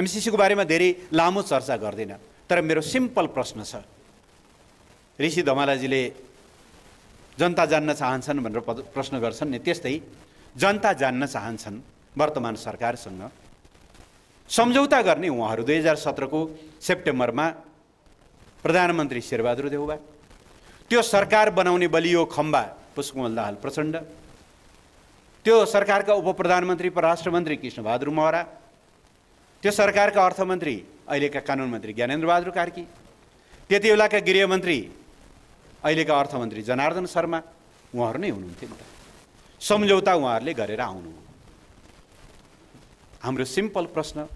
MCC को बारेमा धेरै लामो चर्चा गर्दैन, तर मेरो सिम्पल प्रश्न छ। ऋषि धमालाजीले जनता जान्न चाहन्छन् भनेर प्रश्न गर्छन् नि, त्यस्तै जनता जान्न चाहन्छन् वर्तमान सरकारसँग सम्झौता गर्ने उहाँहरू। 2017 को सेप्टेम्बरमा प्रधानमन्त्री शेरबहादुर देउवा, त्यो सरकार बनाउने बलियो खम्बा पुष्पकमल दाहाल प्रचण्ड, त्यो सरकारका उपप्रधानमन्त्री परराष्ट्र मन्त्री कृष्णबहादुर महरा, त्यो सरकारका अर्थमन्त्री अहिलेका कानुन मन्त्री ज्ञानेन्द्र बहादुर कार्की, त्यति बेलाका गृहमन्त्री अहिलेका अर्थमन्त्री जनार्दन शर्मा, उहाँहरू नै हुनुहुन्थ्यो नि त। सम्झौता उहाँहरूले गरेर आउनु। हाम्रो सिम्पल प्रश्न,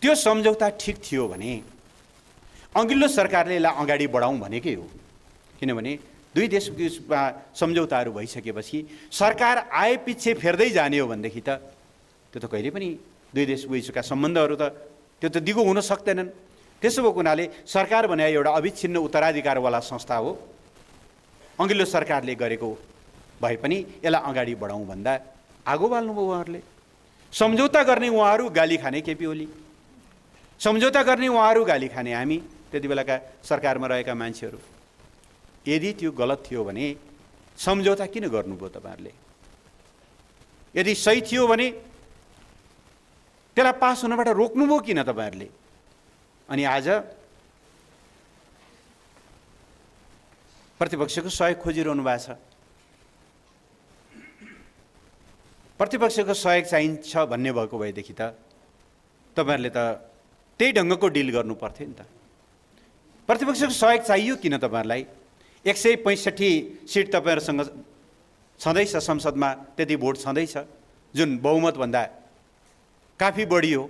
त्यो सम्झौता ठिक थियो भने अघिल्लो सरकारले यसलाई अगाडि बढाउँ भनेकै हो। किनभने दुई देशको बिचमा सम्झौताहरू भइसकेपछि सरकार आएपछि फेर्दै जाने हो भनेदेखि त त्यो त कहिले पनि दुई देश बिचका सम्बन्धहरू त त्यो त दिगो हुन सक्दैनन्। त्यसो भएको हुनाले सरकार भने एउटा अविच्छिन्न उत्तराधिकारवाला संस्था हो। अघिल्लो सरकारले गरेको भए पनि यसलाई अगाडि बढाउँ भन्दा आगो बाल्नुभयो उहाँहरूले। सम्झौता गर्ने उहाँहरू, गाली खाने केपी ओली, सम्झौता गर्ने उहाँहरू, गाली खाने हामी, त्यति बेलाका सरकारमा रहेका मान्छेहरू। यदि त्यो गलत थियो भने सम्झौता किन गर्नुभयो तपाईँहरूले? यदि सही थियो भने त्यसलाई पास हुनबाट रोक्नुभयो किन तपाईँहरूले? अनि आज प्रतिपक्षको सहयोग खोजिरहनु भएको छ। प्रतिपक्षको सहयोग चाहिन्छ भन्ने भएको भएदेखि त तपाईँहरूले त त्यही ढङ्गको डिल गर्नु पर्थ्यो नि त। प्रतिपक्षको सहयोग चाहियो किन तपाईँहरूलाई? 165 सिट तपाईँहरूसँग छँदैछ संसदमा, त्यति भोट छँदैछ, जुन बहुमतभन्दा काफी बढी हो।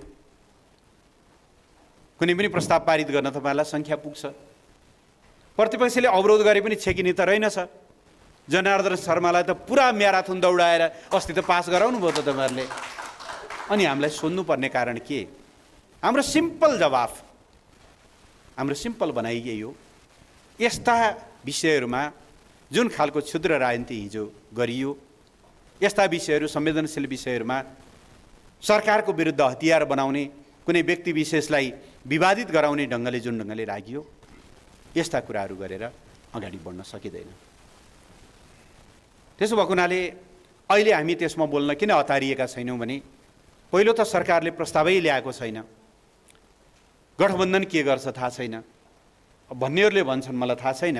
कुनै पनि प्रस्ताव पारित गर्न तपाईँहरूलाई सङ्ख्या पुग्छ। प्रतिपक्षले अवरोध गरे पनि छेकिने त रहेनछ। जनार्दन शर्मालाई त पुरा म्याराथन दौडाएर अस्ति त पास गराउनु भयो त तपाईँहरूले। अनि हामीलाई सोध्नुपर्ने कारण के? हाम्रो सिम्पल जवाफ, हाम्रो सिम्पल भनाइ यही हो। यस्ता विषयहरूमा जुन खालको क्षुद्र राजनीति हिजो गरियो, यस्ता विषयहरू, संवेदनशील विषयहरूमा सरकारको विरुद्ध हतियार बनाउने, कुनै व्यक्ति विशेषलाई विवादित गराउने ढङ्गले जुन ढङ्गले राखियो, यस्ता कुराहरू गरेर अगाडि बढ्न सकिँदैन। त्यसो भएको हुनाले अहिले हामी त्यसमा बोल्न किन हतारिएका छैनौँ भने पहिलो त सरकारले प्रस्तावै ल्याएको छैन। गठबन्धन के गर्छ थाहा छैन भन्नेहरूले भन्छन्, मलाई थाहा छैन।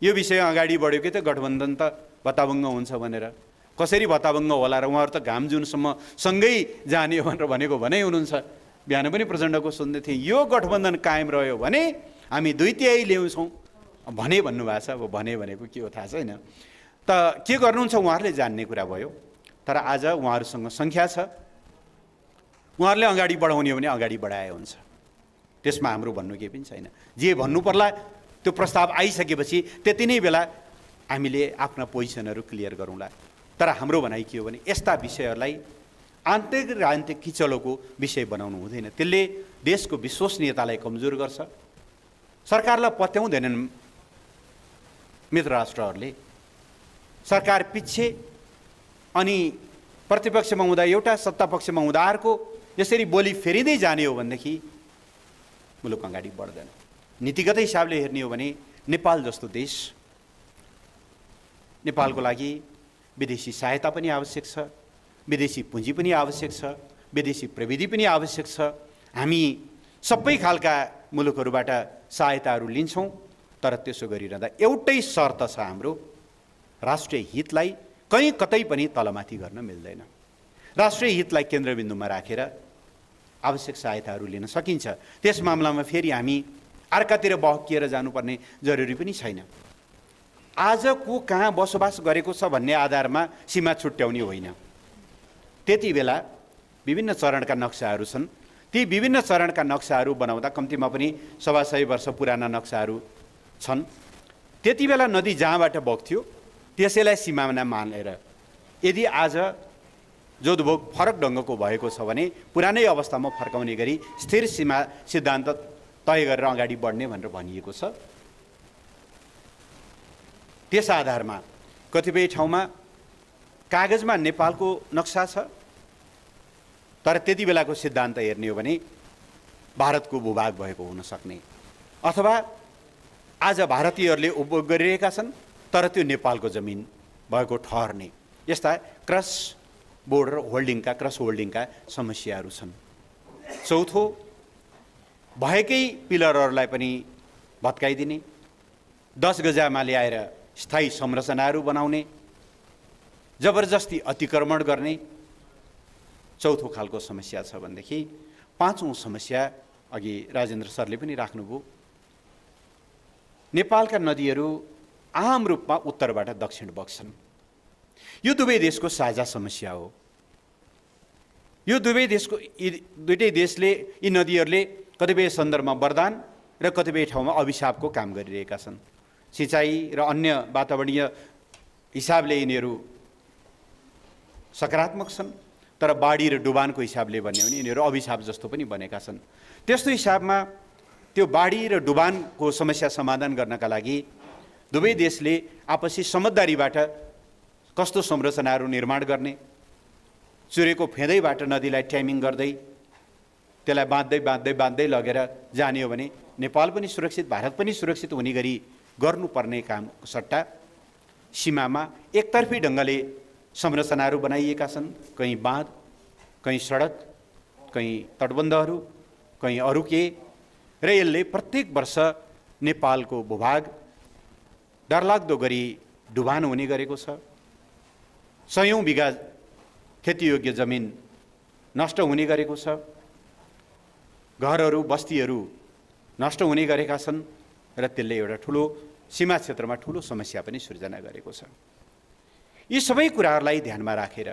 यो विषय अगाडि बढ्यो कि त गठबन्धन त भत्ताभङ्ग हुन्छ भनेर। कसरी भत्ताभङ्ग होला र? उहाँहरू त घाम जुनसम्म सँगै जाने हो भनेर भनेको भनै हुनुहुन्छ। बिहान पनि प्रचण्डको सुन्दै थिएँ, यो गठबन्धन कायम रह्यो भने हामी 2/3 ल्याउँछौँ भने भन्नुभएको छ। अब भने भनेको के हो थाहा छैन। त के गर्नुहुन्छ उहाँहरूले जान्ने कुरा भयो। तर आज उहाँहरूसँग सङ्ख्या छ, उहाँहरूले अगाडि बढाउने हो भने अगाडि बढाए हुन्छ। त्यसमा हाम्रो भन्नु केही पनि छैन। जे भन्नु पर्ला त्यो प्रस्ताव आइसकेपछि त्यति नै बेला हामीले आफ्ना पोजिसनहरू क्लियर गरौँला। तर हाम्रो भनाइ के हो भने यस्ता विषयहरूलाई आन्तरिक राजनीतिक किचलोको विषय बनाउनु हुँदैन। त्यसले देशको विश्वसनीयतालाई कमजोर गर्छ। सरकारलाई पत्याउँदैनन् मित्र राष्ट्रहरूले। सरकार पछि अनि प्रतिपक्षमा हुँदा एउटा, सत्तापक्षमा हुँदा अर्को, यसरी बोली फेरिँदै जाने हो भनेदेखि मुलुक अगाडि बढ्दैन। नीतिगत हिसाबले हेर्ने हो भने नेपाल जस्तो देश, नेपालको लागि विदेशी सहायता पनि आवश्यक छ, विदेशी पुँजी पनि आवश्यक छ, विदेशी प्रविधि पनि आवश्यक छ। हामी सबै खालका मुलुकहरूबाट सहायताहरू लिन्छौँ। तर त्यसो गरिरहँदा एउटै शर्त छ हाम्रो, राष्ट्रिय हितलाई कहीँ कतै पनि तलमाथि गर्न मिल्दैन। राष्ट्रिय हितलाई केन्द्रबिन्दुमा राखेर आवश्यक सहायताहरू लिन सकिन्छ। त्यस मामलामा फेरि हामी अर्कातिर बहकिएर जानुपर्ने जरुरी पनि छैन। आजको कहाँ बसोबास गरेको छ भन्ने आधारमा सीमा छुट्याउने होइन। त्यति बेला विभिन्न चरणका नक्साहरू छन्। ती विभिन्न चरणका नक्साहरू बनाउँदा कम्तीमा पनि 125 वर्ष पुराना नक्साहरू छन्। त्यति बेला नदी जहाँबाट बग्थ्यो त्यसैलाई सिमाना मानेर यदि आज जोधभोग फरक ढङ्गको भएको छ भने पुरानै अवस्थामा फर्काउने गरी स्थिर सीमा सिद्धान्त तय गरेर अगाडि बढ्ने भनेर भनिएको छ। त्यस आधारमा कतिपय ठाउँमा कागजमा नेपालको नक्सा छ, तर त्यति बेलाको सिद्धान्त हेर्ने हो भने भारतको भूभाग भएको हुन सक्ने, अथवा आज भारतीयहरूले उपभोग गरिरहेका छन् तर त्यो नेपालको जमिन भएको ठहर्ने, यस्ता क्रस बोर्डर होल्डिङका क्रस होल्डिङका समस्याहरू छन्। चौथो, भएकै पिलरहरूलाई पनि भत्काइदिने, 10 गजामा ल्याएर स्थायी संरचनाहरू बनाउने, जबरजस्ती अतिक्रमण गर्ने चौथो खालको समस्या छ भनेदेखि पाँचौं समस्या अघि राजेन्द्र सरले पनि राख्नुभयो, नेपालका नदीहरू आम रूपमा उत्तरबाट दक्षिण बग्छन्। यो दुवै देशको साझा समस्या हो। यो दुवै देशले यी नदीहरूले कतिपय सन्दर्भमा वरदान र कतिपय ठाउँमा अभिशापको काम गरिरहेका छन्। सिँचाइ र अन्य वातावरणीय हिसाबले यिनीहरू सकारात्मक छन्, तर बाढी र डुबानको हिसाबले भन्यो भने यिनीहरू अभिशाप जस्तो पनि बनेका छन्। त्यस्तो हिसाबमा त्यो बाढी र डुबानको समस्या समाधान गर्नका लागि दुवै देशले आपसी समझदारीबाट कस्तो संरचनाहरू निर्माण गर्ने, चुरेको फेदैबाट नदीलाई ट्यामिङ गर्दै त्यसलाई बाँध्दै लगेर जाने हो भने नेपाल पनि सुरक्षित, भारत पनि सुरक्षित हुने गरी गर्नुपर्ने कामको सट्टा सीमामा एकतर्फी ढङ्गले संरचनाहरू बनाइएका छन्, कहीँ बाँध, कहीँ सडक, कहीँ तटबन्धहरू, कहीँ अरू के, र यसले प्रत्येक वर्ष नेपालको भूभाग डरलाग्दो गरी डुबान हुने गरेको छ। सयौं बिघा खेतीयोग्य जमिन नष्ट हुने गरेको छ, घरहरू बस्तीहरू नष्ट हुने गरेका छन् र त्यसले एउटा ठुलो सीमा क्षेत्रमा ठुलो समस्या पनि सृजना गरेको छ। यी सबै कुराहरूलाई ध्यानमा राखेर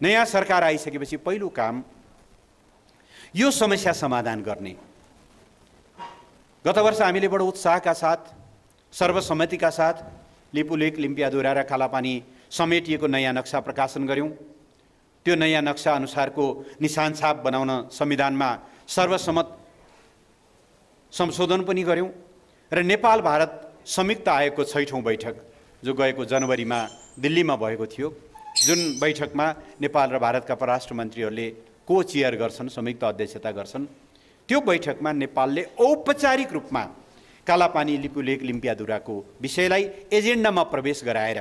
नयाँ सरकार आइसकेपछि पहिलो काम यो समस्या समाधान गर्ने। गत वर्ष हामीले बडो उत्साहका साथ, सर्वसम्मतिका साथ लिपुलेक, लिम्पियाधुरा र कालापानी समेटिएको नयाँ नक्सा प्रकाशन गऱ्यौँ। त्यो नयाँ नक्सा अनुसारको निशान छाप बनाउन संविधानमा सर्वसम्मत संशोधन पनि गऱ्यौँ र नेपाल भारत संयुक्त आयोगको 6औं बैठक जो गएको जनवरीमा दिल्लीमा भएको थियो, जुन बैठकमा नेपाल र भारतका परराष्ट्र मन्त्रीहरूले को चेयर गर्छन्, संयुक्त अध्यक्षता गर्छन्, त्यो बैठकमा नेपालले औपचारिक रूपमा कालापानी, लिपुलेक, लिम्पियाधुराको विषयलाई एजेन्डामा प्रवेश गराएर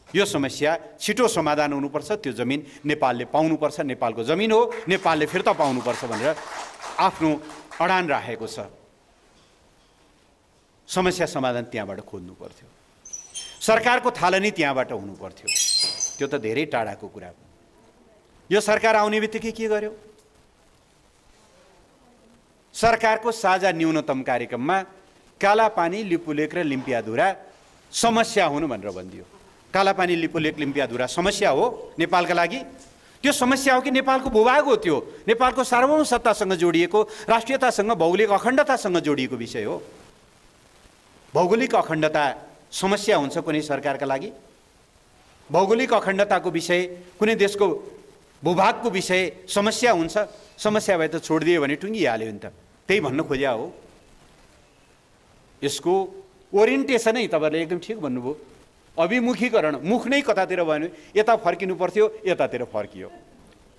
यो समस्या छिटो समाधान हुनुपर्छ, त्यो जमिन नेपालले पाउनुपर्छ, नेपालको जमिन हो, नेपालले फिर्ता पाउनुपर्छ भनेर आफ्नो अडान राखेको छ। समस्या समाधान त्यहाँबाट खोज्नु पर्थ्यो, सरकारको थालनी त्यहाँबाट हुनु पर्थ्यो। त्यो त धेरै टाढाको कुरा हो। यो सरकार आउने बित्तिकै के गर्यो? सरकारको साझा न्यूनतम कार्यक्रममा कालापानी, लिपुलेक र लिम्पियाधुरा समस्या हुनु भनेर भनिदियो। कालापानी, लिपुलेक, लिम्पियाधुरा समस्या हो नेपालका लागि। त्यो समस्या हो कि नेपालको भूभाग हो? त्यो नेपालको सार्वभौम सत्तासँग जोडिएको, राष्ट्रियतासँग, भौगोलिक अखण्डतासँग जोडिएको विषय हो। भौगोलिक अखण्डता समस्या हुन्छ कुनै सरकारका लागि? भौगोलिक अखण्डताको विषय, कुनै देशको भूभागको विषय समस्या हुन्छ? समस्या भए त छोडिदियो भने टुङ्गिहाल्यो नि त। त्यही भन्न खोज्या हो। यसको ओरिएन्टेसनै तपाईँहरूले एकदम ठिक भन्नुभयो, अभिमुखीकरण। मुख नै कतातिर भयो भने यता फर्किनु पर्थ्यो, यतातिर फर्कियो।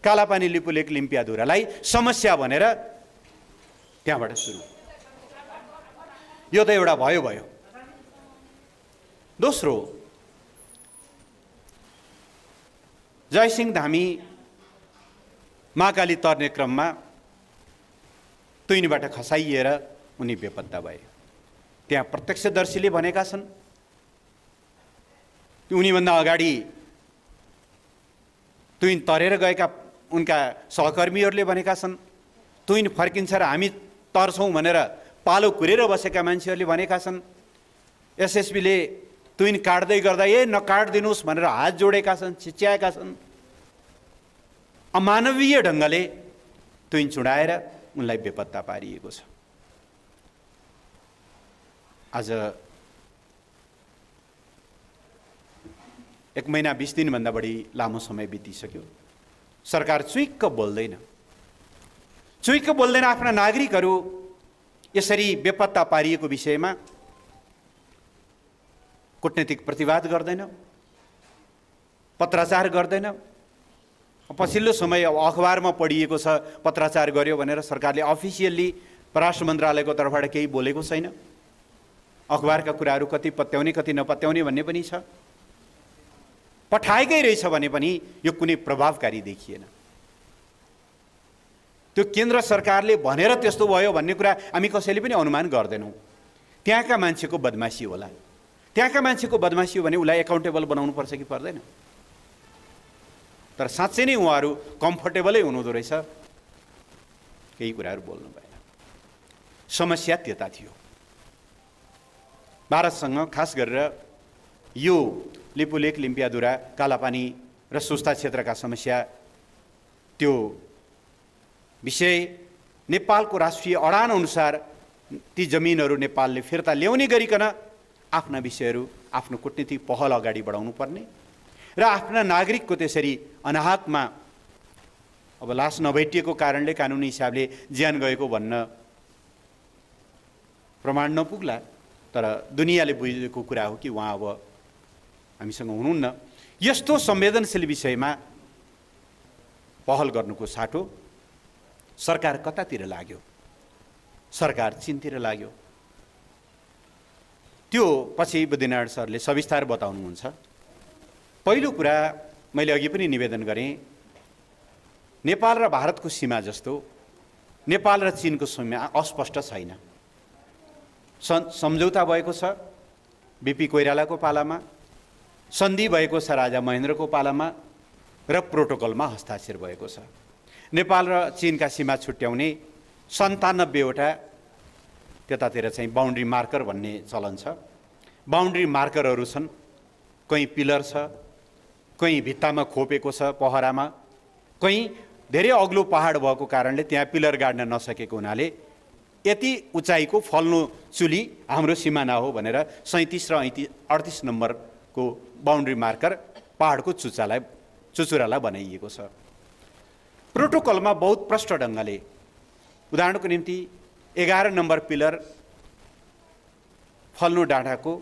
कालापानी, लिपुलेक, लिम्पियाधुरालाई समस्या भनेर त्यहाँबाट सुरु। यो त एउटा भयो। दोस्रो, जयसिंह धामी महाकाली तर्ने क्रममा तुइनबाट खसाइएर उनी बेपत्ता भए। त्यहाँ प्रत्यक्षदर्शीले भनेका छन्, उनीभन्दा अगाडि तुइन तरेर गएका उनका सहकर्मीहरूले भनेका छन्, तुइन फर्किन्छ र हामी तर्छौँ भनेर पालो कुरेर बसेका मान्छेहरूले भनेका छन्। एसएसबीले तुइन काट्दै गर्दा नकाट्दिनुहोस् भनेर हात जोडेका छन्, चिच्याएका छन्। अमानवीय ढङ्गले तुइन चुडाएर उनलाई बेपत्ता पारिएको छ। आज 1 महिना 20 दिनभन्दा बढी लामो समय बितिसक्यो। सरकार चुइक्क बोल्दैन आफ्ना नागरिकहरू यसरी बेपत्ता पारिएको विषयमा कूटनीतिक प्रतिवाद गर्दैन, पत्राचार गर्दैन, पछिल्लो समय अब अखबारमा पढिएको छ, पत्राचार गर्यो भनेर सरकारले अफिसियल्ली परराष्ट्र मन्त्रालयको तर्फबाट केही बोलेको छैन। अखबारका कुराहरू कति पत्याउने कति नपत्याउने भन्ने पनि छ। पठाएकै रहेछ भने पनि यो कुनै प्रभावकारी देखिएन। त्यो केन्द्र सरकारले भनेर त्यस्तो भयो भन्ने कुरा हामी कसैले पनि अनुमान गर्दैनौँ। त्यहाँका मान्छेको बदमासी होला। त्यहाँका मान्छेको बदमासी हो भने उसलाई एकाउन्टेबल बनाउनु पर्छ कि पर्दैन? तर साँच्चै नै उहाँहरू कम्फर्टेबलै हुनुहुँदो रहेछ, केही कुराहरू बोल्नु भएन। समस्या त्यता थियो। भारतसँग खास गरेर यो लिपुलेक, लिम्पियाधुरा, कालापानी र सुस्ता क्षेत्रका समस्या, त्यो विषय नेपालको राष्ट्रिय अडान अनुसार ती जमिनहरू नेपालले फिर्ता ल्याउने गरिकन आफ्ना विषयहरू, आफ्नो कूटनीतिक पहल अगाडि बढाउनु पर्ने र आफ्ना नागरिकको त्यसरी अनाहकमा अब लास नभेटिएको कारणले कानुनी हिसाबले ज्यान गएको भन्न प्रमाण नपुग्ला, तर दुनियाँले बुझेको कुरा हो कि उहाँ अब हामीसँग हुनुहुन्न। यस्तो संवेदनशील विषयमा पहल गर्नुको साटो सरकार कतातिर लाग्यो? सरकार चीनतिर लाग्यो। त्यो पछि बुद्धिनारायण सरले सविस्तार बताउनुहुन्छ। पहिलो कुरा मैले अघि पनि निवेदन गरेँ, नेपाल र भारतको सीमा जस्तो नेपाल र चीनको सीमा अस्पष्ट छैन। सम्झौता भएको छ बीपी कोइरालाको पालामा, सन्धि भएको छ राजा महेन्द्रको पालामा र प्रोटोकलमा हस्ताक्षर भएको छ। नेपाल र चीनका सीमा छुट्याउने 97वटा त्यतातिर चाहिँ बाउन्ड्री मार्कर भन्ने चलन छ। बाउन्ड्री मार्करहरू छन्, कहीँ पिलर छ, कहीँ भित्तामा खोपेको छ पहरामा, कहीँ धेरै अग्लो पहाड भएको कारणले त्यहाँ पिलर गाड्न नसकेको हुनाले यति उचाइको फल्नु चुली हाम्रो सिमाना हो भनेर 37 र 38 नम्बरको बाउन्ड्री मार्कर पहाडको चुचुरालाई बनाइएको छ। प्रोटोकलमा बहुत प्रष्ट ढङ्गले, उदाहरणको निम्ति 11 नम्बर पिलर फल्नु डाँडाको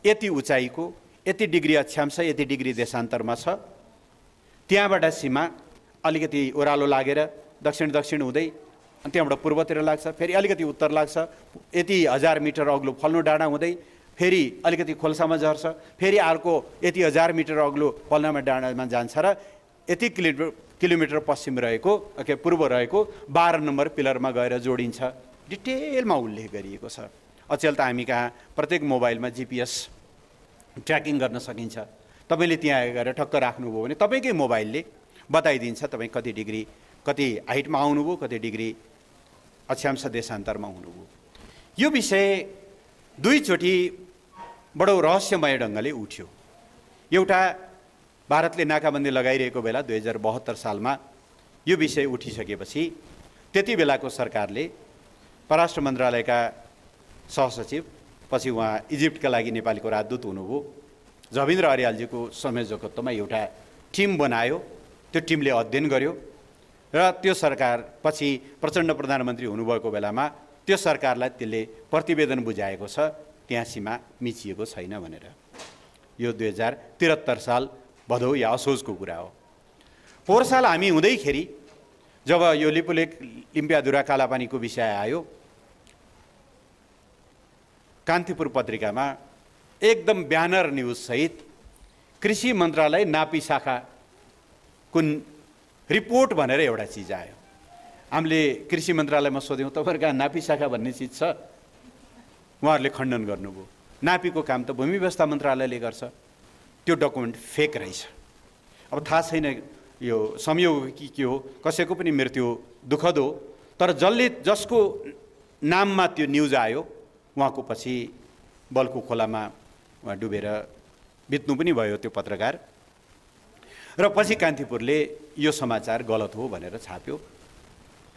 यति उचाइको, यति डिग्री अक्षांश, यति डिग्री देशान्तरमा छ। त्यहाँबाट सीमा अलिकति ओह्रालो लागेर दक्षिण दक्षिण हुँदै अनि त्यहाँबाट पूर्वतिर लाग्छ, फेरि अलिकति उत्तर लाग्छ, यति 1000 मिटर अग्लो फल्नु डाँडा हुँदै फेरि अलिकति खोल्सामा झर्छ, फेरि अर्को यति 1000 मिटर अग्लो फल्नामा डाँडामा जान्छ र यति किलोमिटर पश्चिम रहेको पूर्व रहेको 12 नम्बर पिलरमा गएर जोडिन्छ। डिटेलमा उल्लेख गरिएको छ। अचेल त हामी कहाँ प्रत्येक मोबाइलमा GPS ट्र्याकिङ गर्न सकिन्छ। तपाईँले त्यहाँ गएर ठक्क राख्नुभयो भने तपाईँकै मोबाइलले बताइदिन्छ तपाईँ कति डिग्री, कति हाइटमा आउनुभयो, कति डिग्री अक्षांश देशान्तरमा हुनुभयो। यो विषय दुईचोटि बडो रहस्यमय ढङ्गले उठ्यो। एउटा भारतले नाकाबन्दी लगाइरहेको बेला 2072 सालमा यो विषय उठिसकेपछि त्यति बेलाको सरकारले परराष्ट्र मन्त्रालयका सहसचिव, पछि उहाँ इजिप्टका लागि नेपालीको राजदूत हुनुभयो, जबिन्द्र अर्यालजीको संयोजकत्वमा एउटा टिम बनायो। त्यो टिमले अध्ययन गर्यो र त्यो सरकार पछि प्रचण्ड प्रधानमन्त्री हुनुभएको बेलामा त्यो सरकारलाई त्यसले प्रतिवेदन बुझाएको छ त्यहाँ सीमा मिचिएको छैन भनेर। यो 2073 साल भदौ या असोजको कुरा हो। पोहोर साल हामी हुँदैखेरि जब यो लिपुलेक, लिम्पियाधुरा, कालापानीको विषय आयो, कान्तिपुर पत्रिकामा एकदम ब्यानर न्युज सहित कृषि मन्त्रालय नापी शाखा कुन रिपोर्ट भनेर एउटा चिज आयो। हामीले कृषि मन्त्रालयमा सोध्यौँ तपाईँहरूका नापी शाखा भन्ने चिज छ? उहाँहरूले खण्डन गर्नुभयो। नापीको काम त भूमि व्यवस्था मन्त्रालयले गर्छ। त्यो डकुमेन्ट फेक रहेछ। अब थाहा छैन यो संयोग कि के हो, कसैको पनि मृत्यु दुःखद हो, तर जसको नाममा त्यो न्युज आयो उहाँको पछि बल्कु खोलामा उहाँ डुबेर बित्नु पनि भयो त्यो पत्रकार। र पछि कान्तिपुरले यो समाचार गलत हो भनेर छाप्यो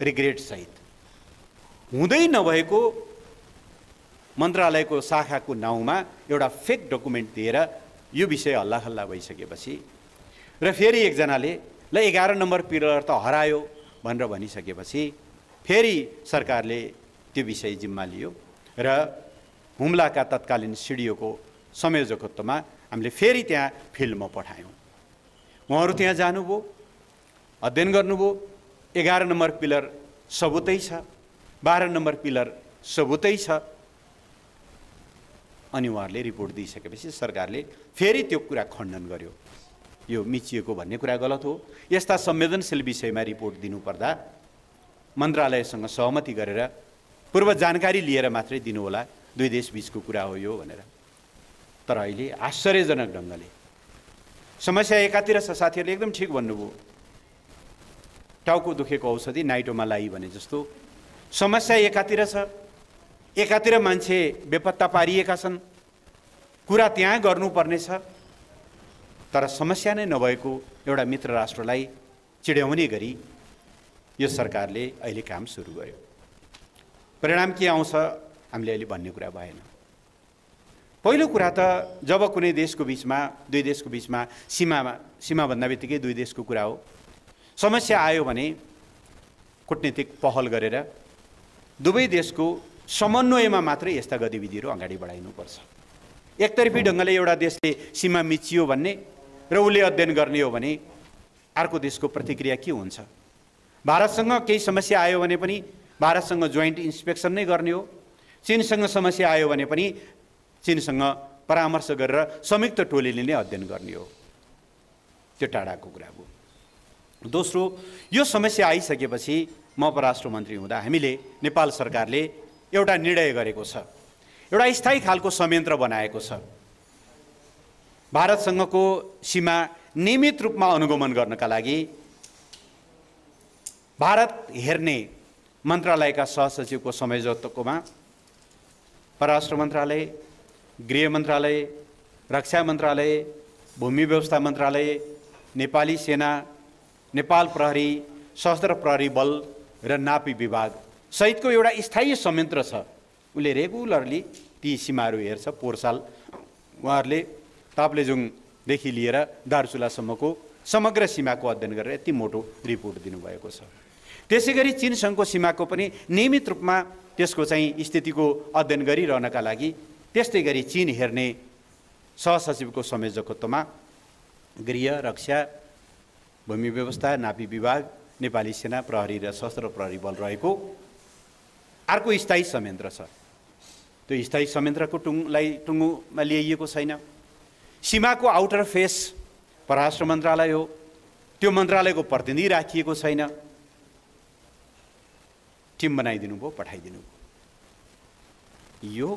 रिग्रेट सहित। हुँदै नभएको मन्त्रालयको शाखाको नाउँमा एउटा फेक डकुमेन्ट दिएर यो विषय हल्लाखल्ला भइसकेपछि र फेरि एकजनाले ल 11 नम्बर पिलर त हरायो भनेर भनिसकेपछि फेरि सरकारले त्यो विषय जिम्मा लियो र हुम्लाका तत्कालीन सिडिओको संयोजकत्वमा हामीले फेरि त्यहाँ फिल्डमा पठायौँ। उहाँहरू त्यहाँ जानुभयो अध्ययन गर्नुभयो। 11 नम्बर पिलर सबुतै छ, 12 नम्बर पिलर सबुतै छ। अनि उहाँहरूले रिपोर्ट दिइसकेपछि सरकारले फेरि त्यो कुरा खण्डन गर्यो, यो मिचिएको भन्ने कुरा गलत हो। यस्ता संवेदनशील विषयमा रिपोर्ट दिनुपर्दा मन्त्रालयसँग सहमति गरेर पूर्व जानकारी लिएर मात्रै दिनुहोला, दुई देश बीचको कुरा हो यो भनेर। तर अहिले आश्चर्यजनक ढङ्गले समस्या एकातिर छ। साथीहरूले एकदम ठिक भन्नुभयो, टाउको दुखेको औषधि नाइटोमा लाई भने जस्तो समस्या एकातिर छ, एकातिर मान्छे बेपत्ता पारिएका छन्, कुरा त्यहाँ गर्नुपर्ने छ। तर समस्या नै नभएको एउटा मित्र राष्ट्रलाई चिड्याउने गरी यो सरकारले अहिले काम सुरु गर्यो। परिणाम के आउँछ हामीले अहिले भन्ने कुरा भएन। पहिलो कुरा त जब कुनै देशको बीचमा, दुई देशको बीचमा सीमा भन्दा बित्तिकै दुई देशको कुरा हो, समस्या आयो भने कूटनीतिक पहल गरेर दुवै देशको समन्वयमा मात्रै यस्ता गतिविधिहरू अगाडि बढाइनुपर्छ। एकतर्फी ढङ्गले एउटा देशले सीमा मिचियो भन्ने र उसले अध्ययन गर्ने हो भने अर्को देशको प्रतिक्रिया के हुन्छ? भारतसँग केही समस्या आयो भने पनि भारतसँग जोइन्ट इन्स्पेक्सन नै गर्ने हो। चीनसँग समस्या आयो भने पनि चीनसँग परामर्श गरेर संयुक्त टोलीले नै अध्ययन गर्ने हो। त्यो टाढाको कुरा हो। दोस्रो, यो समस्या आइसकेपछि म परराष्ट्र मन्त्री हुँदा हामीले नेपाल सरकारले एउटा निर्णय गरेको छ, एउटा स्थायी खालको संयन्त्र बनाएको छ। भारतसँगको सीमा नियमित रूपमा अनुगमन गर्नका लागि भारत हेर्ने मन्त्रालयका सहसचिवको संयोजकत्वमा परराष्ट्र मन्त्रालय, गृह मन्त्रालय, रक्षा मन्त्रालय, भूमि व्यवस्था मन्त्रालय, नेपाली सेना, नेपाल प्रहरी, सशस्त्र प्रहरी बल र नापी विभाग सहितको एउटा स्थायी संयन्त्र छ। उसले रेगुलरली ती सीमाहरू हेर्छ। पोहोर साल उहाँहरूले ताप्लेजुङदेखि लिएर दार्चुलासम्मको समग्र सीमाको अध्ययन गरेर यति मोटो रिपोर्ट दिनुभएको छ। त्यसै गरी चीनसँगको सीमाको पनि नियमित रूपमा त्यसको चाहिँ स्थितिको अध्ययन गरिरहनका लागि त्यस्तै गरी चीन हेर्ने सहसचिवको संयोजकत्वमा गृह, रक्षा, भूमि व्यवस्था, नापी विभाग, नेपाली सेना, प्रहरी र सशस्त्र प्रहरी बल रहेको अर्को स्थायी संयन्त्र छ। त्यो स्थायी संयन्त्रको टुङ्गोमा ल्याइएको छैन। सीमाको आउटर फेस परराष्ट्र मन्त्रालय हो, त्यो मन्त्रालयको प्रतिनिधि राखिएको छैन। टिम बनाइदिनु भयो, पठाइदिनु भयो। यो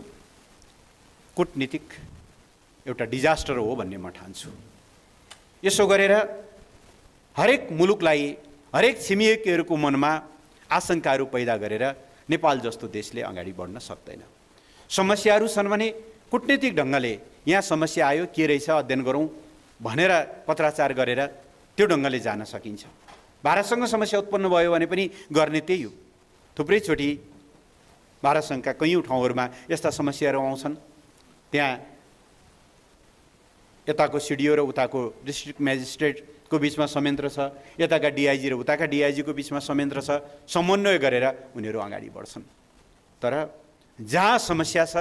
कूटनीतिक एउटा डिजास्टर हो भन्ने म ठान्छु। यसो गरेर हरेक मुलुकलाई, हरेक छिमेकीहरूको मनमा आशंकाहरू पैदा गरेर नेपाल जस्तो देशले अगाडि बढ्न सक्दैन। समस्याहरू छन् भने कूटनीतिक ढङ्गले यहाँ समस्या आयो, के रहेछ अध्ययन गरौँ भनेर पत्राचार गरेर त्यो ढङ्गले जान सकिन्छ। भारतसँग समस्या उत्पन्न भयो भने पनि गर्ने त्यही हो। थुप्रैचोटि भारतसँगका कैयौँ ठाउँहरूमा यस्ता समस्याहरू आउँछन्। त्यहाँ यताको सिडिओ र उताको डिस्ट्रिक्ट म्याजिस्ट्रेटको बिचमा संयन्त्र छ, यताका डिआइजी र उताका डिआइजीको बिचमा संयन्त्र छ। समन्वय गरेर उनीहरू अगाडि बढ्छन्। तर जहाँ समस्या छ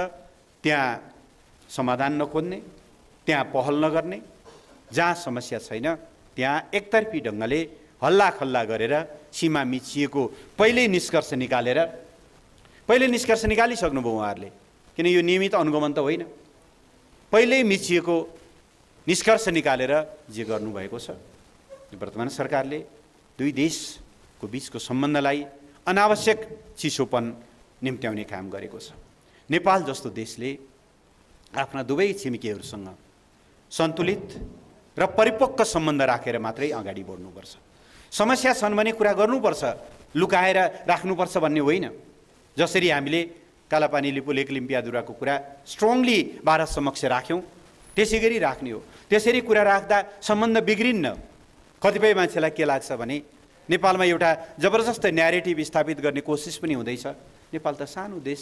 त्यहाँ समाधान नखोज्ने, त्यहाँ पहल नगर्ने, जहाँ समस्या छैन त्यहाँ एकतर्फी ढङ्गले हल्लाखल्ला गरेर सीमा मिचिएको पहिल्यै निष्कर्ष निकालिसक्नुभयो उहाँहरूले। किन यो नियमित अनुगमन त होइन, पहिल्यै मिचिएको निष्कर्ष निकालेर जे गर्नुभएको छ। वर्तमान सरकारले दुई देशको बिचको सम्बन्धलाई अनावश्यक चिसोपन निम्त्याउने काम गरेको छ। नेपाल जस्तो देशले आफ्ना दुवै छिमेकीहरूसँग सन्तुलित र परिपक्व सम्बन्ध राखेर मात्रै अगाडि बढ्नुपर्छ। समस्या छन् भने कुरा गर्नुपर्छ, लुकाएर राख्नुपर्छ भन्ने होइन। जसरी हामीले कालापानी लिपु लेक लिम्पियादुराको कुरा स्ट्रङली भारत समक्ष राख्यौँ, त्यसै गरी राख्ने हो। त्यसरी कुरा राख्दा सम्बन्ध बिग्रिन्न। कतिपय मान्छेलाई के लाग्छ भने नेपालमा एउटा जबरजस्त न्यारेटिभ स्थापित गर्ने कोसिस पनि हुँदैछ। नेपाल त सानो देश।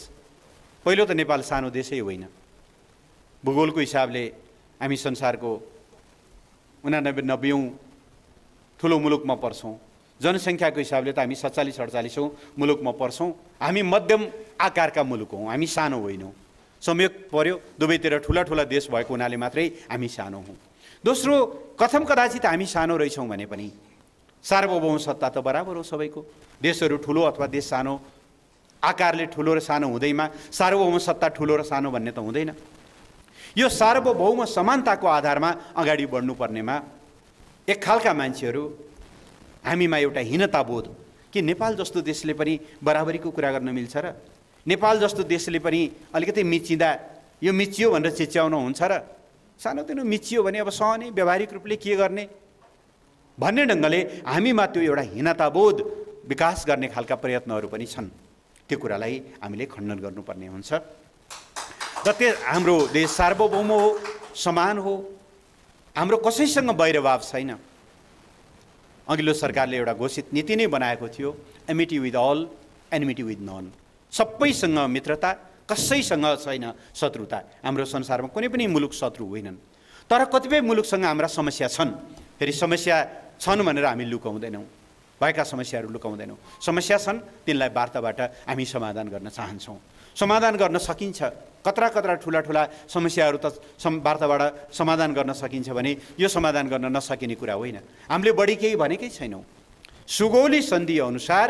पहिलो त नेपाल सानो देशै होइन। भूगोलको हिसाबले हामी संसारको 89-90औँ ठुलो मुलुकमा पर्छौँ। जनसङ्ख्याको हिसाबले त हामी 47-48औँ मुलुकमा पर्छौँ। हामी मध्यम आकारका मुलुक हौँ, हामी सानो होइनौँ। संयोग पर्यो दुवैतिर ठुला ठुला देश भएको हुनाले मात्रै हामी सानो हौँ। दोस्रो, कथम कदाचित हामी सानो रहेछौँ भने पनि सार्वभौम सत्ता त बराबर हो सबैको। देशहरू ठुलो अथवा देश सानो, आकारले ठुलो र सानो हुँदैमा सार्वभौम सत्ता ठुलो र सानो भन्ने त हुँदैन। यो सार्वभौम समानताको आधारमा अगाडि बढ्नुपर्नेमा एक खालका मान्छेहरू हामीमा एउटा हीनताबोध कि नेपाल जस्तो देशले पनि बराबरीको कुरा गर्न मिल्छ र, नेपाल जस्तो देशले पनि अलिकति मिचिँदा यो मिचियो भनेर चिच्याउन हुन्छ र, सानोतिनो मिचियो भने अब सहने, व्यावहारिक रूपले के गर्ने भन्ने ढङ्गले हामीमा त्यो एउटा हीनताबोध विकास गर्ने खालका प्रयत्नहरू पनि छन्। त्यो कुरालाई हामीले खण्डन गर्नुपर्ने हुन्छ र हाम्रो देश सार्वभौम हो, समान हो, हाम्रो कसैसँग वैरभाव छैन। अघिल्लो सरकारले एउटा घोषित नीति नै बनाएको थियो, amity with all, enmity with none. सबैसँग मित्रता, कसैसँग छैन शत्रुता। हाम्रो संसारमा कुनै पनि मुलुक शत्रु होइनन्, तर कतिपय मुलुकसँग हाम्रा समस्या छन्। फेरि समस्या छन् भनेर हामी लुकाउँदैनौँ, भएका समस्याहरू लुकाउँदैनौँ। समस्या छन्, तिनलाई वार्ताबाट हामी समाधान गर्न चाहन्छौँ। समाधान गर्न सकिन्छ, कत्रा ठुला ठुला समस्याहरू त वार्ताबाट समाधान गर्न सकिन्छ भने यो समाधान गर्न नसकिने कुरा होइन। हामीले बढी केही भनेकै छैनौँ। सुगौली सन्धि अनुसार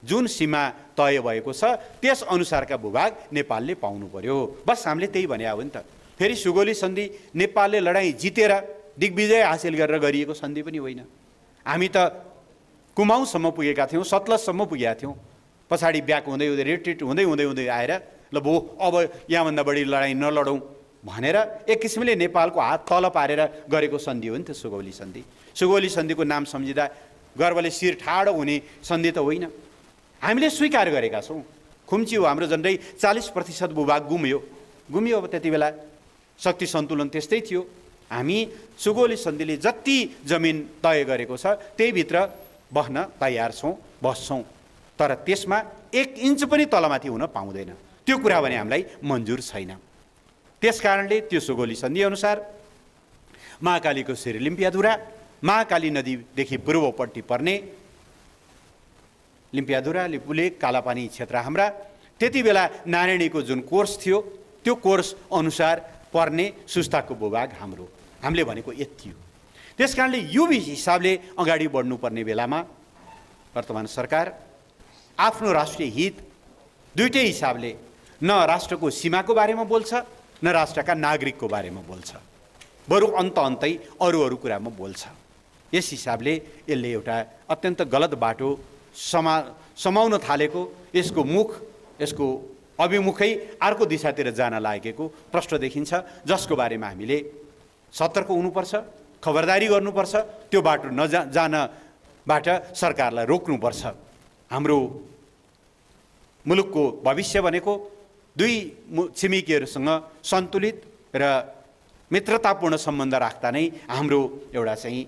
जुन सीमा तय भएको छ त्यस अनुसारका भूभाग नेपालले पाउनु पर्यो, बस हामीले त्यही भने हो नि त। फेरि सुगौली सन्धि नेपालले लडाईँ जितेर दिग्विजय हासिल गरेर गरिएको सन्धि पनि होइन। हामी त कुमाउँसम्म पुगेका थियौँ, सतलजसम्म पुगेका थियौँ, पछाडि ब्याक हुँदै हुँदै रिट्रिट हुँदै हुँदै हुँदै आएर ल भो अब यहाँभन्दा बढी लडाइँ नलडौँ भनेर एक किसिमले नेपालको हात तल पारेर गरेको सन्धि हो नि त सुगौली सन्धि। सुगौली सन्धिको नाम सम्झिँदा गर्वले शिर ठाडो हुने सन्धि त होइन। हामीले स्वीकार गरेका छौँ, खुम्ची हो हाम्रो, झन्डै 40% भूभाग गुम्यो। अब त्यति बेला शक्ति सन्तुलन त्यस्तै थियो। हामी सुगौली सन्धिले जति जमिन तय गरेको छ त्यहीभित्र बस्न तयार छौँ, बस्छौँ, तर त्यसमा 1 इन्च पनि तलमाथि हुन पाउँदैन। त्यो कुरा भने हामीलाई मन्जुर छैन। त्यसकारणले त्यो सुगौली सन्धि अनुसार महाकालीको श्री लिम्पियाधुरा, महाकाली नदीदेखि पूर्वपट्टि पर्ने लिम्पियाधुरा, लिपुलेक, कालापानी क्षेत्र हाम्रा, त्यति बेला नारायणीको जुन कोर्स थियो त्यो कोर्स अनुसार पर्ने सुस्ताको भूभाग हाम्रो। हामीले भनेको यति हो। त्यसकारणले यो हिसाबले अगाडि बढ्नुपर्ने बेलामा वर्तमान सरकार आफ्नो राष्ट्रिय हित दुईटै हिसाबले न राष्ट्रको सीमाको बारेमा बोल्छ न राष्ट्रका नागरिकको बारेमा बोल्छ, बरु अन्तै अरू कुरामा बोल्छ। यस हिसाबले यसले एउटा अत्यन्त गलत बाटो समाउन थालेको, यसको मुख, यसको अभिमुखै अर्को दिशातिर जान लागेको प्रश्न देखिन्छ, जसको बारेमा हामीले सतर्क हुनुपर्छ, खबरदारी गर्नुपर्छ, त्यो बाटो जानबाट सरकारलाई रोक्नुपर्छ। हाम्रो मुलुकको भविष्य भनेको दुई छिमेकीहरूसँग सन्तुलित र मित्रतापूर्ण सम्बन्ध राख्दा नै हाम्रो एउटा चाहिँ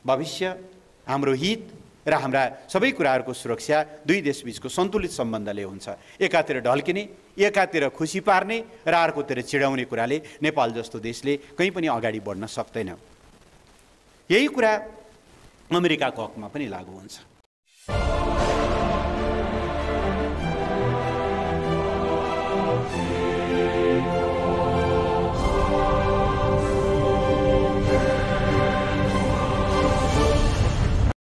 भविष्य, हाम्रो हित र हाम्रा सबै कुराहरूको सुरक्षा दुई देशबीचको सन्तुलित सम्बन्धले हुन्छ। एकातिर ढल्किने, एकातिर खुसी पार्ने र अर्कोतिर चिडाउने कुराले नेपाल जस्तो देशले कहीँ पनि अगाडि बढ्न सक्दैन। यही कुरा अमेरिकाको हकमा पनि लागू हुन्छ।